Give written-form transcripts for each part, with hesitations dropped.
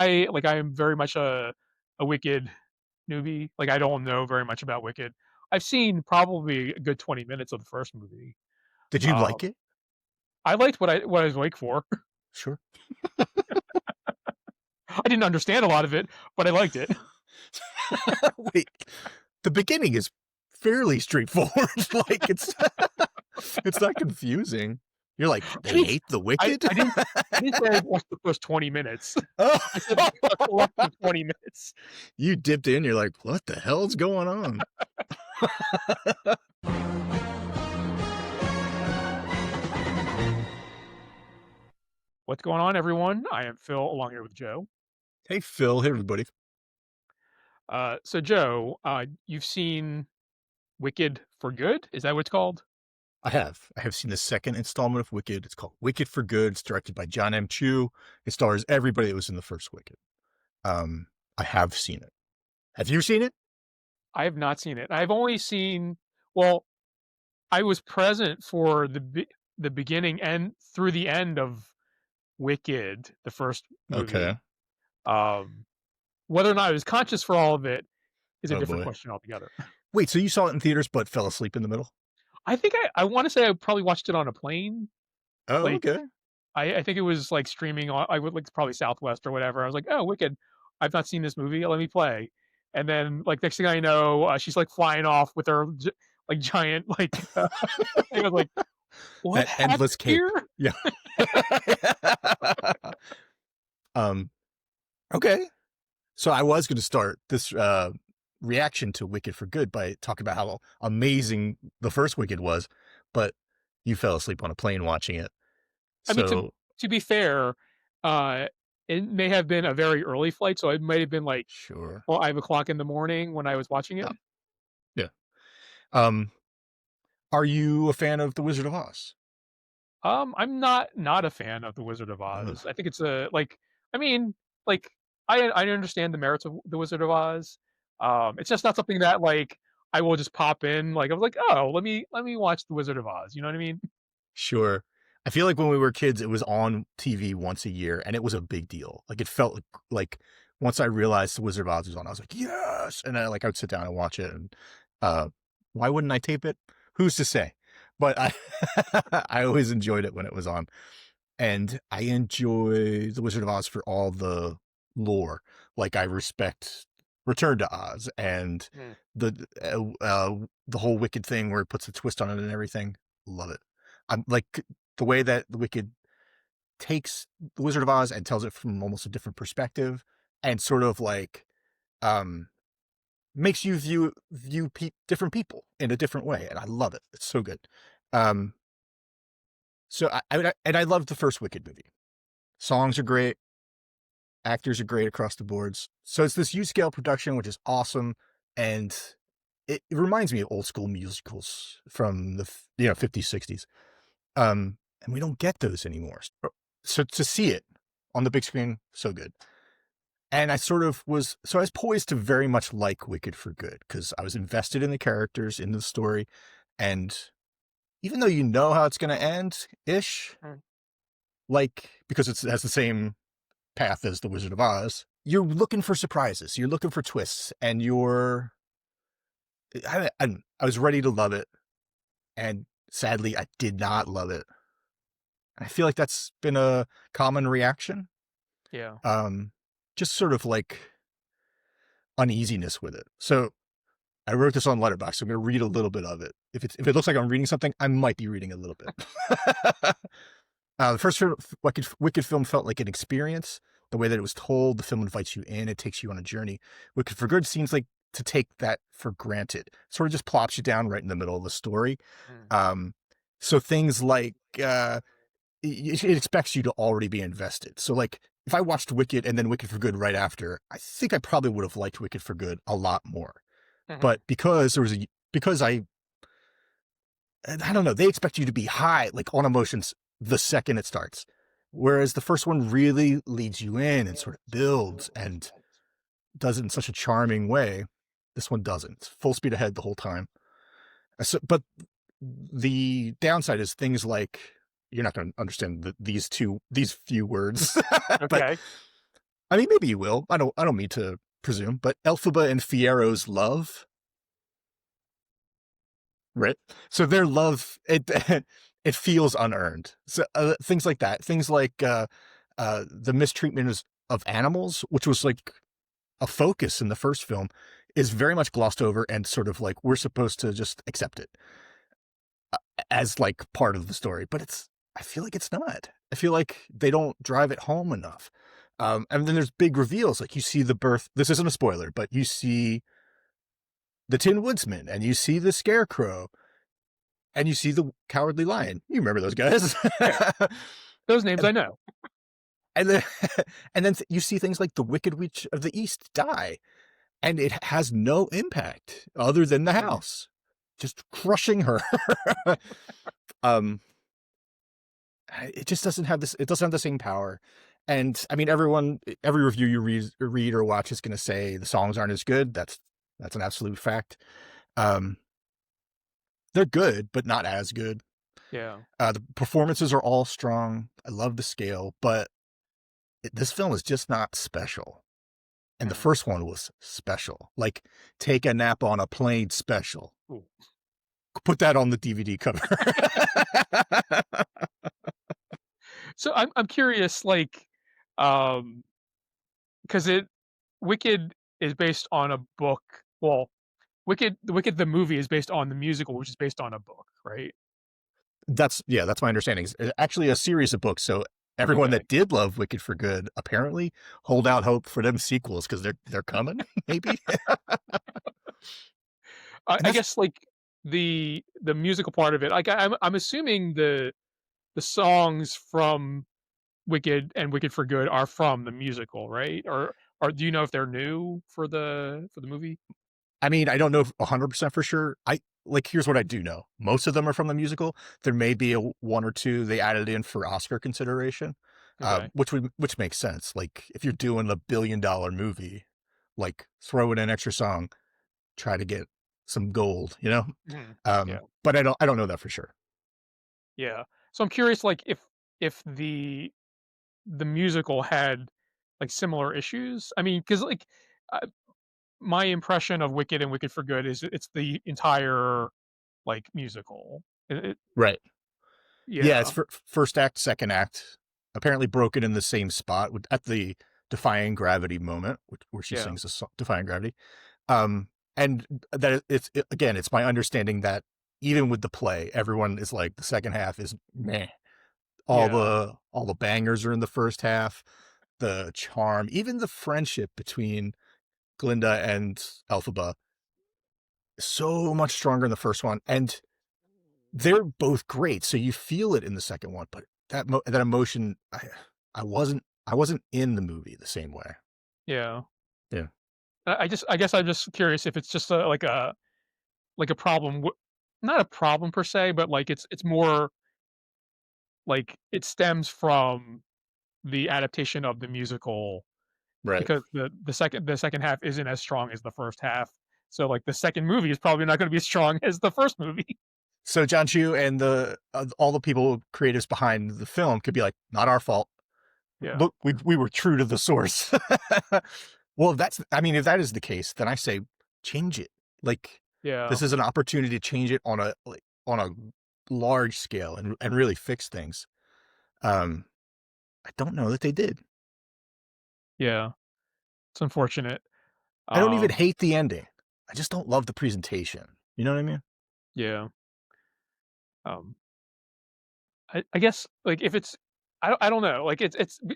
I am very much a Wicked newbie. Like, I don't know very much about Wicked. I've seen probably a good 20 minutes of the first movie. Did you Um, like it? I liked what I was awake for. Sure. I didn't understand a lot of it, but I liked it. Wait, the beginning is fairly straightforward. Like it's not confusing. You're like, I they didn't hate the I wicked? I didn't I didn't say I watched the first 20 minutes. I said Oh, a collective 20 minutes. you dipped in, you're like, what the hell's going on? What's going on, everyone? I am Phil, along here with Joe. Hey Phil, hey everybody. So Joe, you've seen Wicked for Good? Is that what it's called? I have. I have seen the second installment of Wicked. It's called Wicked for Good. It's directed by John M. Chu. It stars everybody that was in the first Wicked. Um, I have seen it. Have you seen it? I have not seen it. I've only seen well, I was present for the beginning and through the end of Wicked, the first movie. Okay. Um, Whether or not I was conscious for all of it is a Oh different boy. question altogether. Wait, so you saw it in theaters but fell asleep in the middle? I think I wanna say I probably watched it on a plane. Oh, Like, okay. I think it was, like, streaming on I would like, probably Southwest or whatever. I was like, "Oh, Wicked. I've not seen this movie. Let me play." And then, like, next thing I know, she's, like, flying off with her giant, like, I was like, "What That happened endless cape. here?" Yeah. um, okay. So I was going to start this reaction to Wicked for Good by talking about how amazing the first Wicked was, but you fell asleep on a plane watching it. I mean, So to be fair, uh, it may have been a very early flight, so it might have been, like, sure. 5 o'clock in the morning when I was watching Yeah. it. Yeah. Um, are you a fan of The Wizard of Oz? I'm not a fan of The Wizard of Ugh, Oz. I think it's a like, I mean, like, I understand the merits of The Wizard of Oz. It's just not something that, like, I will just pop in, like, I was like, "Oh, let me watch The Wizard of Oz." You know what I mean? sure. I feel like when we were kids, it was on TV once a year, and it was a big deal. Like it felt like once I realized The Wizard of Oz was on, I was like, yes, and I would sit down and watch it. And uh, why wouldn't I tape it? Who's to say? But I I always enjoyed it when it was on, and I enjoy The Wizard of Oz for all the lore. Like I respect Return to Oz and Mm. the whole Wicked thing where it puts a twist on it and everything. Love it. I'm like the way that the Wicked takes the Wizard of Oz and tells it from almost a different perspective and sort of like um makes you view different people in a different way, and I love it. It's so good. Um, so I loved the first Wicked movie. Songs are great, actors are great across the boards. So it's this huge scale production, which is awesome, and it reminds me of old school musicals from the 50s, 60s. And we don't get those anymore. So to see it on the big screen, so good. And I was poised to very much like Wicked for Good because I was invested in the characters, in the story. And even though you know how it's going to end ish, Mm. like, because it has the same path as The Wizard of Oz, you're looking for surprises, you're looking for twists, and I was ready to love it. And sadly, I did not love it. I feel like that's been a common reaction. Yeah. Um, just sort of like uneasiness with it. So I wrote this on Letterboxd. So I'm going to read a little bit of it. If it looks like I'm reading something, I might be reading a little bit. The first Wicked film felt like an experience. The way that it was told, the film invites you in, it takes you on a journey. Wicked for Good seems like to take that for granted. Sort of just plops you down right in the middle of the story. Mm. So things like it expects you to already be invested. So like if I watched Wicked and then Wicked for Good right after, I think I probably would have liked Wicked for Good a lot more. Mhm. But because I don't know, they expect you to be high, like on emotions the second it starts. Whereas the first one really leads you in and sort of builds and does it in such a charming way. This one doesn't. It's full speed ahead the whole time. But the downside is things like you're not going to understand these few words, but Okay. I mean, maybe you will. I don't mean to presume, but Elphaba and Fiero's love, right? So their love, it feels unearned. So things like that, things like the of animals, which was like a focus in the first film, is very much glossed over and sort of like we're supposed to just accept it as like part of the story, but I feel like it's not. I feel like they don't drive it home enough. And then there's big reveals, like you see the birth. This isn't a spoiler, but you see the Tin Woodsman, and you see the Scarecrow, and you see the Cowardly Lion. You remember those guys? Yeah, those names I know. and then, and then you see things like the Wicked Witch of the East die, and it has no impact other than the Mm, house just crushing her. um, it just doesn't have this. It doesn't have the same power. And I mean, every review you read or watch is going to say the songs aren't as good. That's an absolute fact. Um, they're good, but not as good. yeah. The performances are all strong. I love the scale, but this film is just not special. And the Mm. first one was special. Like take a nap on a plane special. Ooh. Put that on the DVD cover. So I'm curious, like, um, because it Wicked is based on a book. Well, Wicked the movie is based on the musical, which is based on a book, right? That's my understanding. It's actually a series of books. So everyone Okay. that did love Wicked for Good apparently hold out hope for them sequels because they're coming, maybe. And I that's guess like the musical part of it, like I'm assuming the songs from Wicked and Wicked for Good are from the musical, right? Or do you know if they're new for the movie? I mean, I don't know 100% for sure. Here's what I do know. Most of them are from the musical. There may be one or two they added in for Oscar consideration, Okay. which makes sense. Like if you're doing a $1 billion movie, like throw in an extra song, try to get some gold, you know? Mhm. Yeah. But I don't know that for sure. Yeah. So I'm curious, like, if the musical had, like, similar issues? I mean, because like, uh, my impression of Wicked and Wicked for Good is it's the entire, like, musical. It Right. Yeah, it's yeah, first act, second act, apparently broken in the same spot at the Defying Gravity moment, where she yeah, sings the song Defying Gravity. Um, and that again, it's my understanding that even with the play, everyone is like the second half is meh. yeah, All the bangers are in the first half. The charm, even the friendship between Glinda and Elphaba, is so much stronger in the first one, and they're both great. So you feel it in the second one, but that emotion, I wasn't in the movie the same way. yeah. Yeah, I guess I'm just curious if it's just like a problem not a problem per se, but, like, it's more like it stems from the adaptation of the musical right. because the second half isn't as strong as the first half. So, like, the second movie is probably not gonna be as strong as the first movie. So John Chu and all the people creatives behind the film could be like, not our fault. Yeah, Look, we were true to the source. Well, I mean, if that is the case, then I say change it. Like yeah, this is an opportunity to change it on a large scale and really fix things. Um, I don't know that they did. yeah. It's unfortunate. I don't even Um, hate the ending. I just don't love the presentation. You know what I mean? yeah. Um, I guess, like, if it's I don't know, like,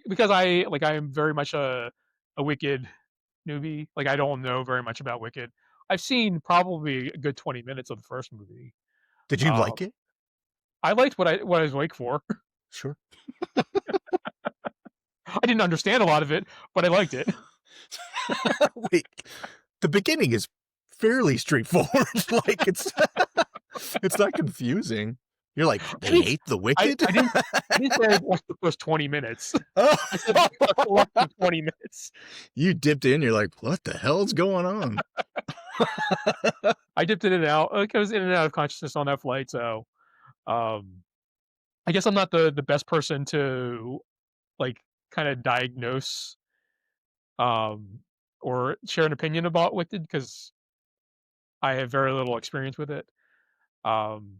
because I am very much a Wicked newbie, like, I don't know very much about Wicked. I've seen probably a good 20 minutes of the first movie. Did you Um, like it? I liked what I was awake for. Sure. I didn't understand a lot of it, but I liked it. Wait, the beginning is fairly straightforward. Like it's not confusing. You're like, I they didn't hate the wicked? I didn't say I watched the first 20 minutes. I said the first Oh, less than 20 minutes. you dipped in, you're like, what the hell's going on? I dipped in and out, like, I was in and out of consciousness on that flight, so, um, I guess I'm not the best person to, like, kinda diagnose, um, or share an opinion about Wicked because I have very little experience with it. Um,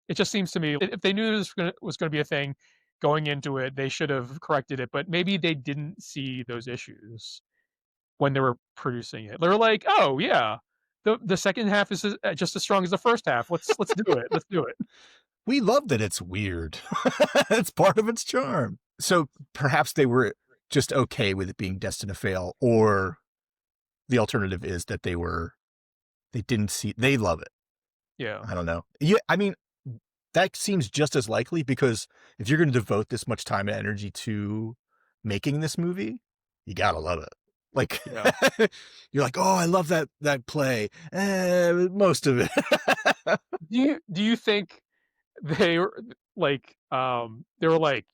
it just seems to me if they knew this was gonna be a thing going into it, they should have corrected it, but maybe they didn't see those issues when they were producing it. They were like, "Oh, yeah, the second half is just as strong as the first half. Let's do it. Let's do it." We love that it's weird. It's part of its charm. So perhaps they were just okay with it being destined to fail, or the alternative is that they didn't see they love it. Yeah, I don't know. Yeah, I mean, that seems just as likely because if you're gonna devote this much time and energy to making this movie, you gotta love it. Like, yeah. you're like, "Oh, I love that play." Most of it. Do you think they were they were like,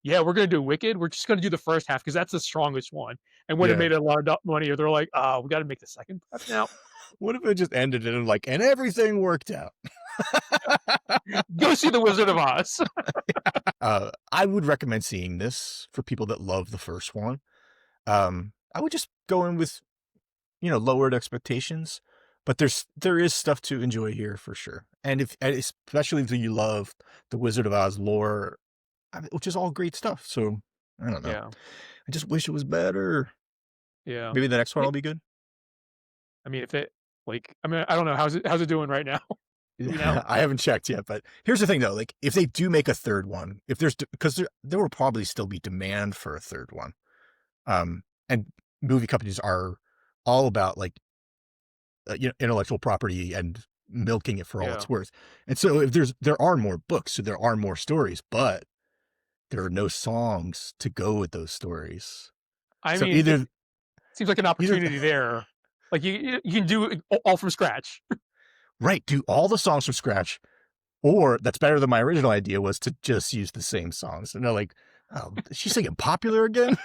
"Yeah, we're gonna do Wicked. We're just gonna do the first half because that's the strongest one," and when it Yeah. made a lot of money, they're like, "Oh, we gotta make the second half now. What if it just ended and like, "And everything worked out?" Go see The Wizard of Oz." I would recommend seeing this for people that love the first one. I would just go in with, lowered expectations, but there is stuff to enjoy here for sure. And especially if you love the Wizard of Oz lore, which is all great stuff. So I don't know. Yeah, I just wish it was better. yeah. Maybe the next one Me will be good. I mean, if it I mean, I don't know, how's it doing right now? Do we know? I haven't checked yet, but here's the thing though, like if they do make a third one, if there's because there will probably still be demand for a third one. And movie companies are all about like intellectual property and milking it for all Yeah. it's worth. And so if there are more books, so there are more stories, but there are no songs to go with those stories. I So mean, it seems like an either opportunity there. Like, you can do it all from scratch. right, do all the songs from scratch, or that's better than my original idea was to just use the same songs. And they're like, "Oh, is she singing Popular again?"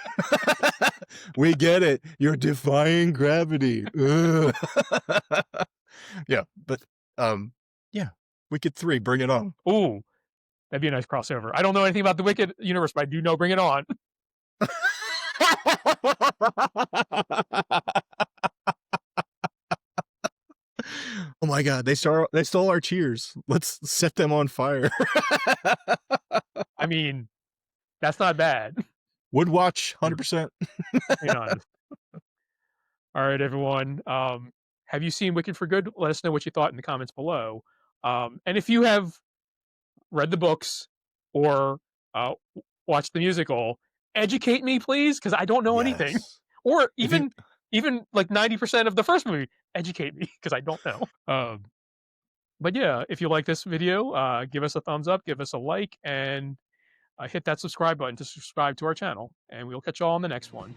We get it. You're defying gravity. Ugh. Yeah, but, um, yeah, Wicked 3, bring it on. Ooh, that'd be a nice crossover. I don't know anything about the Wicked universe, but I do know Bring It On. Oh my god, they stole our cheers. Let's set them on fire. I mean, that's not bad, Would watch, being 100%. being honest. Alright, everyone, have you seen Wicked for Good? Let us know what you thought in the comments below. And if you have read the books or, watched the musical, educate me, please, because I don't know anything. Yes. Or If you even, like, 90% of the first movie, educate me because I don't know. But yeah, if you like this video, give us a thumbs up, give us a like, and, hit that subscribe button to subscribe to our channel, and we'll catch you all on the next one.